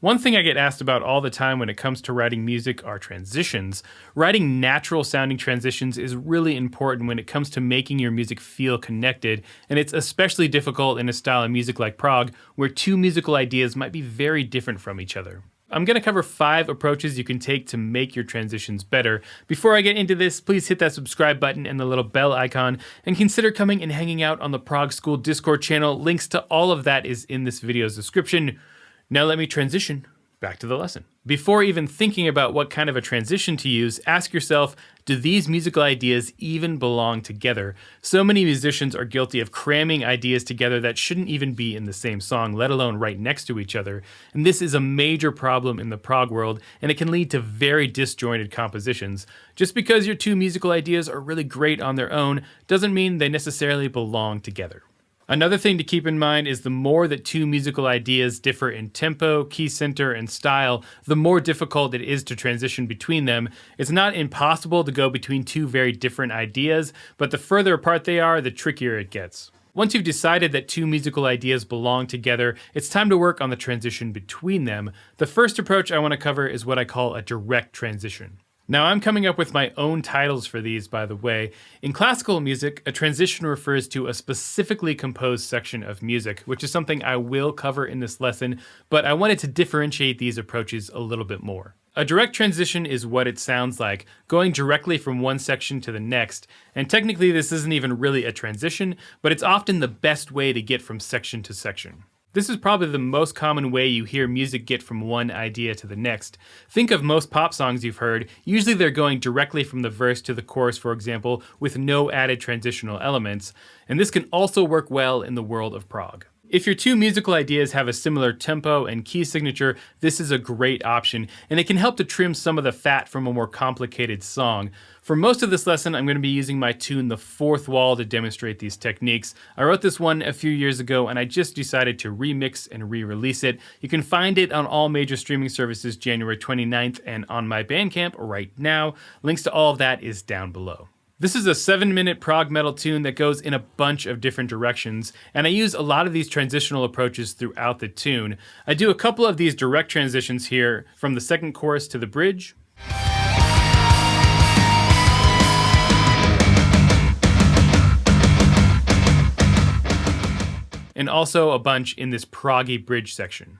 One thing I get asked about all the time when it comes to writing music are transitions. Writing natural sounding transitions is really important when it comes to making your music feel connected, and it's especially difficult in a style of music like prog, where two musical ideas might be very different from each other. I'm going to cover 5 approaches you can take to make your transitions better. Before I get into this, please hit that subscribe button and the little bell icon, and consider coming and hanging out on the Prog School Discord channel. Links to all of that is in this video's description. Now let me transition back to the lesson. Before even thinking about what kind of a transition to use, ask yourself, do these musical ideas even belong together? So many musicians are guilty of cramming ideas together that shouldn't even be in the same song, let alone right next to each other. And this is a major problem in the prog world, and it can lead to very disjointed compositions. Just because your two musical ideas are really great on their own doesn't mean they necessarily belong together. Another thing to keep in mind is the more that two musical ideas differ in tempo, key center, and style, the more difficult it is to transition between them. It's not impossible to go between two very different ideas, but the further apart they are, the trickier it gets. Once you've decided that two musical ideas belong together, it's time to work on the transition between them. The first approach I want to cover is what I call a direct transition. Now, I'm coming up with my own titles for these, by the way. In classical music, a transition refers to a specifically composed section of music, which is something I will cover in this lesson, but I wanted to differentiate these approaches a little bit more. A direct transition is what it sounds like, going directly from one section to the next, and technically this isn't even really a transition, but it's often the best way to get from section to section. This is probably the most common way you hear music get from one idea to the next. Think of most pop songs you've heard. Usually they're going directly from the verse to the chorus, for example, with no added transitional elements. And this can also work well in the world of prog. If your two musical ideas have a similar tempo and key signature, this is a great option, and it can help to trim some of the fat from a more complicated song. For most of this lesson, I'm going to be using my tune The Fourth Wall to demonstrate these techniques. I wrote this one a few years ago, and I just decided to remix and re-release it. You can find it on all major streaming services January 29th and on my Bandcamp right now. Links to all of that is down below. This is a 7-minute prog metal tune that goes in a bunch of different directions, and I use a lot of these transitional approaches throughout the tune. I do a couple of these direct transitions here, from the second chorus to the bridge, and also a bunch in this proggy bridge section.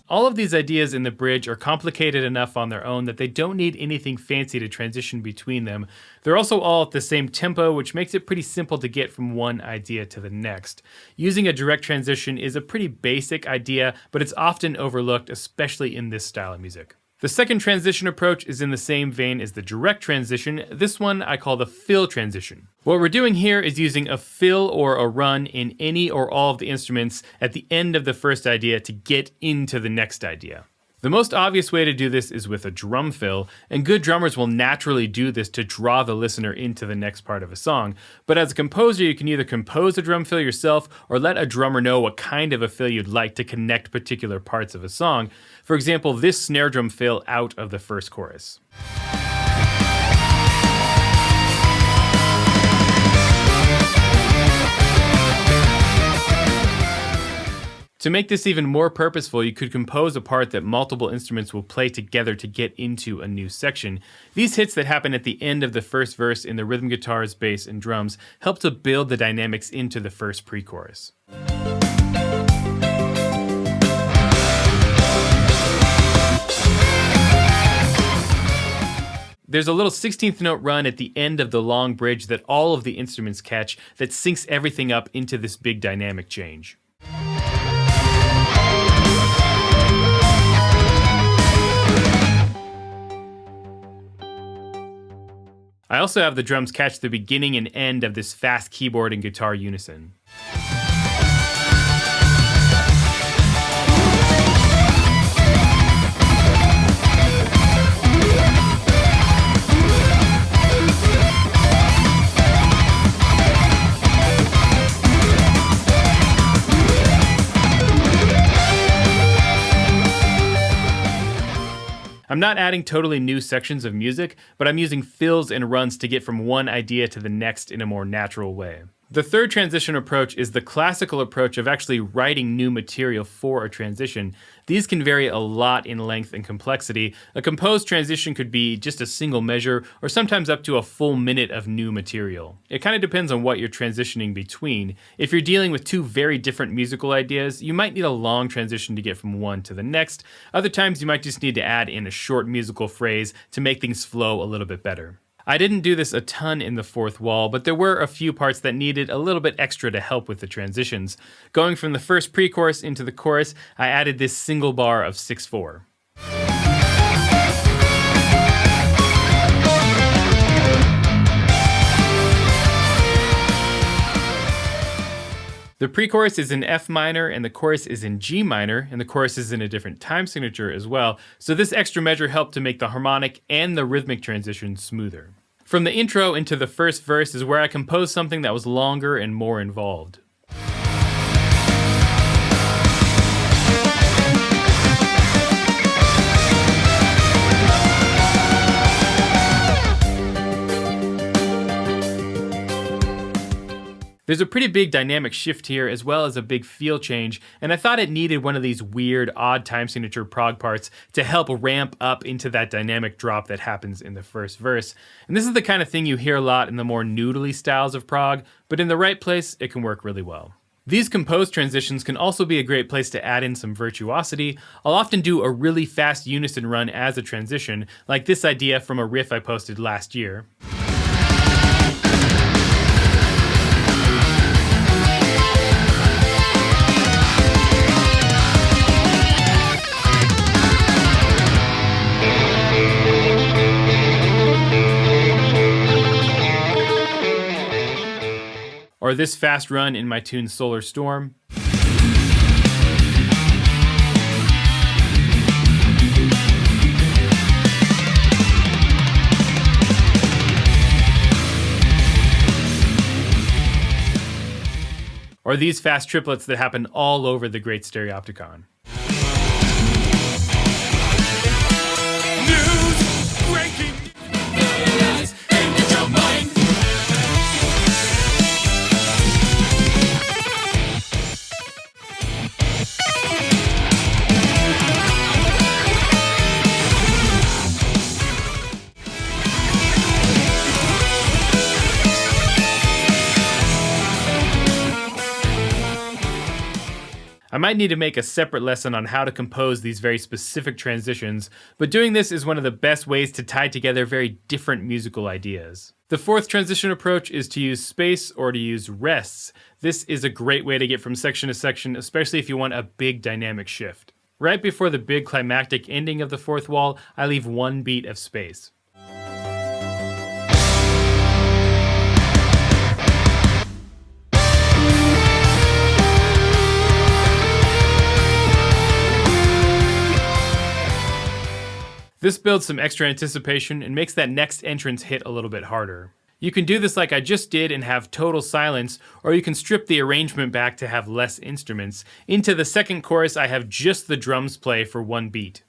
All of these ideas in the bridge are complicated enough on their own that they don't need anything fancy to transition between them. They're also all at the same tempo, which makes it pretty simple to get from one idea to the next. Using a direct transition is a pretty basic idea, but it's often overlooked, especially in this style of music. The second transition approach is in the same vein as the direct transition. This one I call the fill transition. What we're doing here is using a fill or a run in any or all of the instruments at the end of the first idea to get into the next idea. The most obvious way to do this is with a drum fill, and good drummers will naturally do this to draw the listener into the next part of a song. But as a composer, you can either compose a drum fill yourself or let a drummer know what kind of a fill you'd like to connect particular parts of a song. For example, this snare drum fill out of the first chorus. To make this even more purposeful, you could compose a part that multiple instruments will play together to get into a new section. These hits that happen at the end of the first verse in the rhythm guitars, bass, and drums help to build the dynamics into the first pre-chorus. There's a little 16th note run at the end of the long bridge that all of the instruments catch that syncs everything up into this big dynamic change. I also have the drums catch the beginning and end of this fast keyboard and guitar unison. I'm not adding totally new sections of music, but I'm using fills and runs to get from one idea to the next in a more natural way. The third transition approach is the classical approach of actually writing new material for a transition. These can vary a lot in length and complexity. A composed transition could be just a single measure, or sometimes up to a full minute of new material. It kind of depends on what you're transitioning between. If you're dealing with two very different musical ideas, you might need a long transition to get from one to the next. Other times you might just need to add in a short musical phrase to make things flow a little bit better. I didn't do this a ton in the fourth wall, but there were a few parts that needed a little bit extra to help with the transitions. Going from the first pre-chorus into the chorus, I added this single bar of 6/4. The pre-chorus is in F minor and the chorus is in G minor, and the chorus is in a different time signature as well, so this extra measure helped to make the harmonic and the rhythmic transition smoother. From the intro into the first verse is where I composed something that was longer and more involved. There's a pretty big dynamic shift here as well as a big feel change, and I thought it needed one of these weird odd time signature prog parts to help ramp up into that dynamic drop that happens in the first verse. And this is the kind of thing you hear a lot in the more noodly styles of prog, but in the right place, it can work really well. These composed transitions can also be a great place to add in some virtuosity. I'll often do a really fast unison run as a transition, like this idea from a riff I posted last year. Or this fast run in my tune Solar Storm. Or these fast triplets that happen all over the Great Stereopticon. I might need to make a separate lesson on how to compose these very specific transitions, but doing this is one of the best ways to tie together very different musical ideas. The fourth transition approach is to use space or to use rests. This is a great way to get from section to section, especially if you want a big dynamic shift. Right before the big climactic ending of the fourth wall, I leave one beat of space. This builds some extra anticipation and makes that next entrance hit a little bit harder. You can do this like I just did and have total silence, or you can strip the arrangement back to have less instruments. Into the second chorus, I have just the drums play for one beat.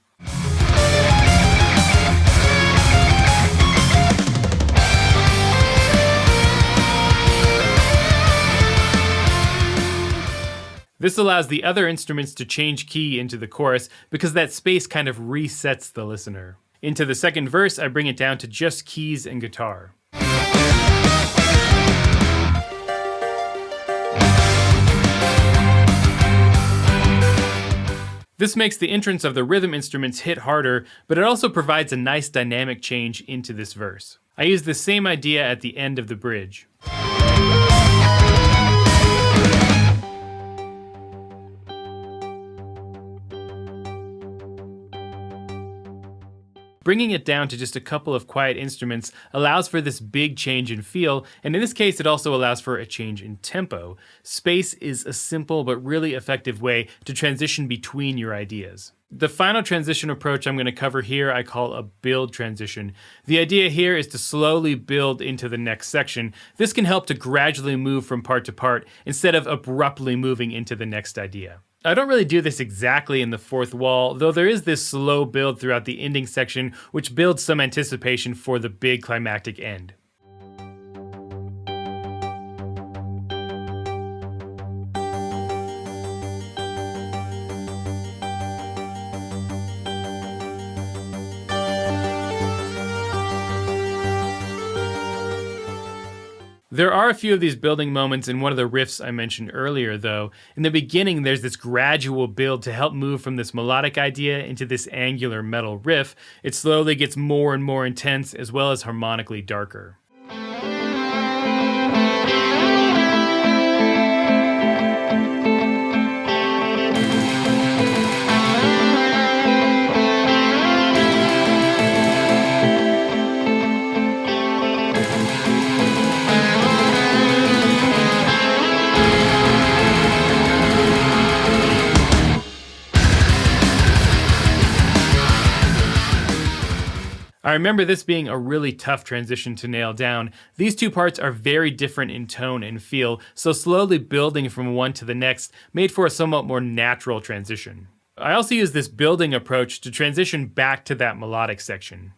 This allows the other instruments to change key into the chorus because that space kind of resets the listener. Into the second verse, I bring it down to just keys and guitar. This makes the entrance of the rhythm instruments hit harder, but it also provides a nice dynamic change into this verse. I use the same idea at the end of the bridge. Bringing it down to just a couple of quiet instruments allows for this big change in feel, and in this case it also allows for a change in tempo. Space is a simple but really effective way to transition between your ideas. The final transition approach I'm going to cover here I call a build transition. The idea here is to slowly build into the next section. This can help to gradually move from part to part instead of abruptly moving into the next idea. I don't really do this exactly in the fourth wall, though there is this slow build throughout the ending section, which builds some anticipation for the big climactic end. There are a few of these building moments in one of the riffs I mentioned earlier, though. In the beginning, there's this gradual build to help move from this melodic idea into this angular metal riff. It slowly gets more and more intense, as well as harmonically darker. I remember this being a really tough transition to nail down. These two parts are very different in tone and feel, so slowly building from one to the next made for a somewhat more natural transition. I also use this building approach to transition back to that melodic section.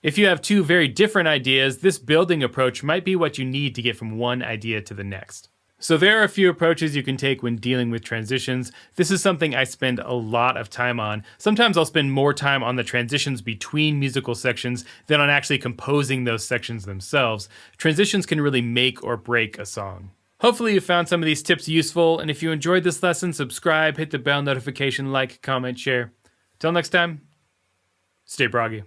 If you have two very different ideas, this building approach might be what you need to get from one idea to the next. So there are a few approaches you can take when dealing with transitions. This is something I spend a lot of time on. Sometimes I'll spend more time on the transitions between musical sections than on actually composing those sections themselves. Transitions can really make or break a song. Hopefully you found some of these tips useful, and if you enjoyed this lesson, subscribe, hit the bell notification, like, comment, share. Till next time, stay proggy.